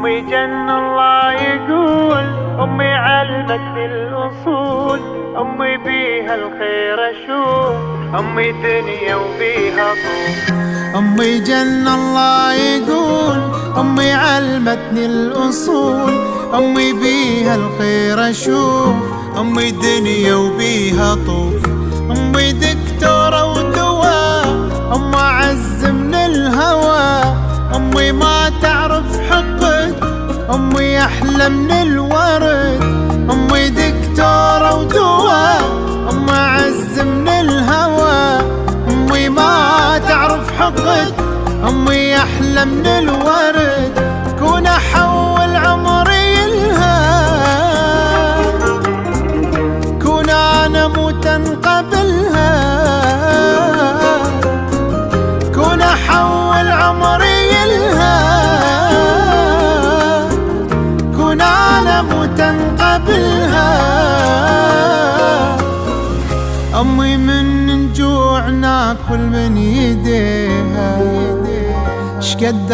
أمي جن الله يقول، أمي علمتني الأصول، أمي بيها الخير أشوف، أمي دنيا وبيها طول. أمي جن الله يقول، أمي علمتني الأصول، أمي بيها الخير أشوف، أمي دنيا وبيها طوف. أمي دكتورة ودواء، أمي أعز من الهوى، أمي ما تعرف حقد، أمي أحلى من الورد. أمي دكتورة ودواء، أمي أعز من الهوى، أمي ما تعرف حقد، أمي أحلى من الورد. كون أحول عمري لها، كون أنا موتا قبلها، كون أحول عمري لها، كون أنا موتا قبلها. أمي من جوع ناكل من يديها، شقد